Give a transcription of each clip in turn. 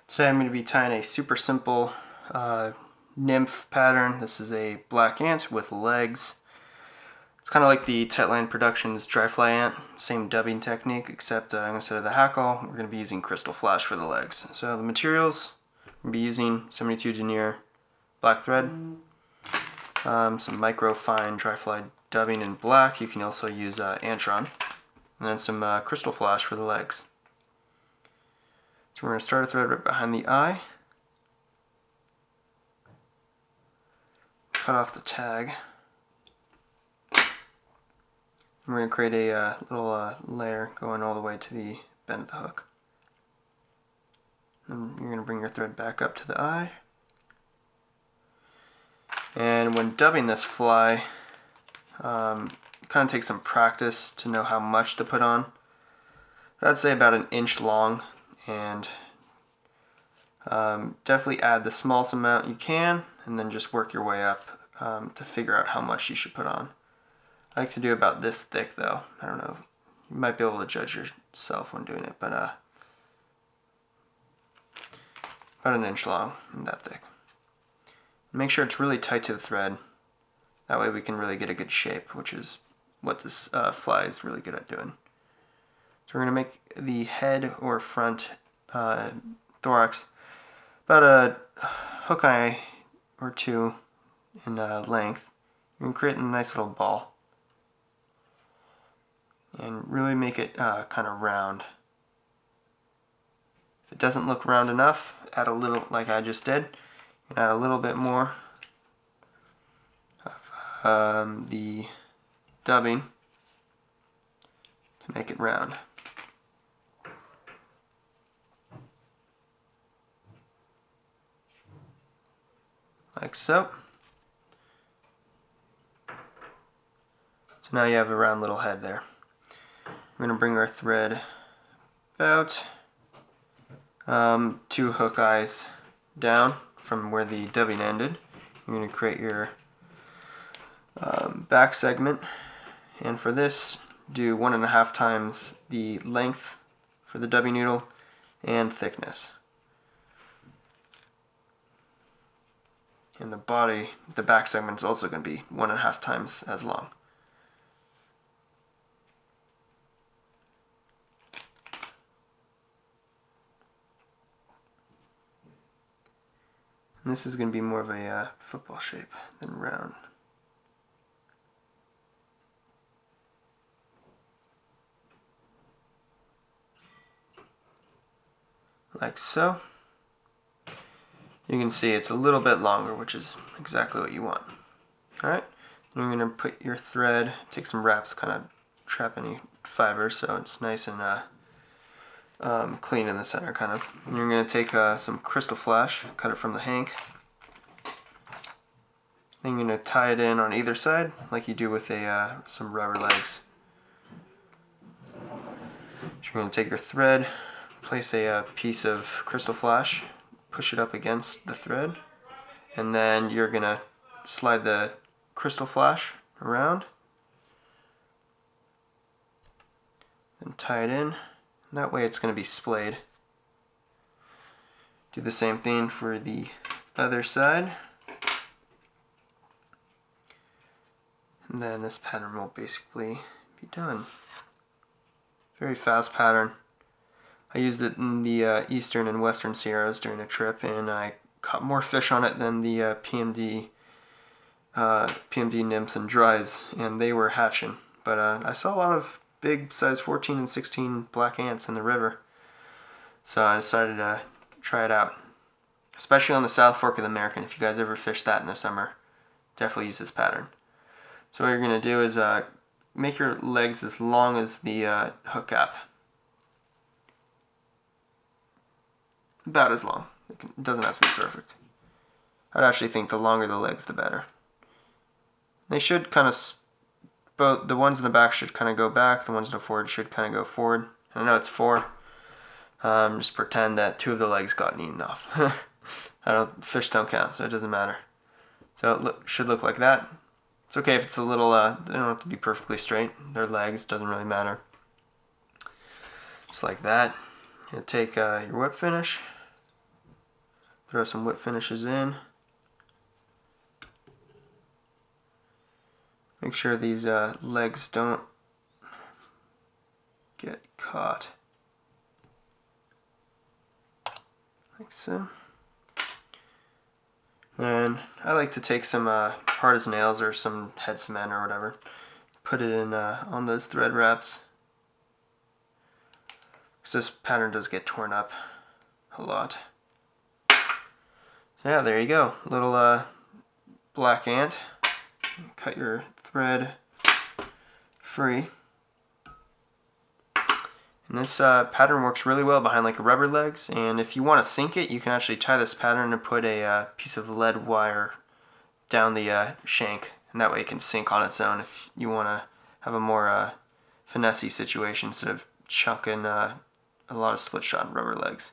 Today I'm going to be tying a super simple nymph pattern. This is a black ant with legs. It's kind of like the Tightline Productions dry fly ant, same dubbing technique, except instead of the hackle, we're going to be using crystal flash for the legs. So the materials, we'll be using 72 denier black thread, some micro fine dry fly dubbing in black. You can also use antron, and then some crystal flash for the legs. So we're going to start a thread right behind the eye, cut off the tag. We're going to create a little layer going all the way to the bend of the hook. And you're going to bring your thread back up to the eye. And when dubbing this fly, kind of takes some practice to know how much to put on. I'd say about 1 inch long, and definitely add the smallest amount you can, and then just work your way up to figure out how much you should put on. I like to do about this thick though. I don't know, you might be able to judge yourself when doing it, but about 1 inch long and that thick. Make sure it's really tight to the thread. That way we can really get a good shape, which is what this fly is really good at doing. So we're going to make the head or front thorax about a hook eye or two in length. You can create a nice little ball and really make it kind of round. If it doesn't look round enough, add a little, like I just did, add a little bit more of the dubbing to make it round. Like so. So now you have a round little head there. We're going to bring our thread about 2 hook eyes down from where the dubbing ended. You're going to create your back segment, and for this do 1.5 times the length for the dubbing noodle and thickness. And the body, the back segment is also going to be 1.5 times as long. And this is going to be more of a football shape than round. Like so. You can see it's a little bit longer, which is exactly what you want. Alright, you're going to put your thread, take some wraps, kind of trap any fibers so it's nice and clean in the center, kind of. And you're going to take some crystal flash, cut it from the hank. Then you're going to tie it in on either side, like you do with some rubber legs. You're going to take your thread, place a piece of crystal flash, push it up against the thread, and then you're going to slide the crystal flash around and tie it in, and that way it's going to be splayed. Do the same thing for the other side, and then this pattern will basically be done. Very fast pattern. I used it in the eastern and western Sierras during a trip, and I caught more fish on it than the PMD nymphs and dries, and they were hatching. But I saw a lot of big size 14 and 16 black ants in the river, so I decided to try it out. Especially on the South Fork of the American. If you guys ever fish that in the summer, definitely use this pattern. So what you're going to do is make your legs as long as the hook gap. About as long. It doesn't have to be perfect. I'd actually think the longer the legs, the better. They should kind of, both the ones in the back should kind of go back, the ones in the forward should kind of go forward. I know it's 4. Just pretend that 2 of the legs got eaten off. Fish don't count, so it doesn't matter. So it should look like that. It's okay if it's a little, they don't have to be perfectly straight. Their legs, doesn't really matter. Just like that. You take your whip finish, throw some whip finishes in. Make sure these legs don't get caught. Like so. And I like to take some hard as nails or some head cement or whatever, put it in on those thread wraps, because this pattern does get torn up a lot. So yeah, there you go, little black ant. Cut your thread free. And this pattern works really well behind like rubber legs, and if you want to sink it, you can actually tie this pattern and put a piece of lead wire down the shank, and that way it can sink on its own if you want to have a more finessey situation instead of chucking a lot of split shot rubber legs.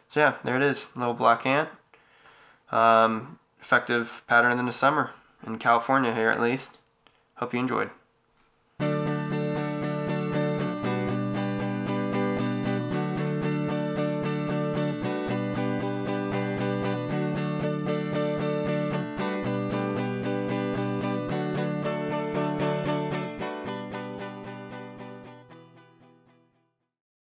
So yeah, there it is, little black ant. Effective pattern in the summer, in California here at least. Hope you enjoyed.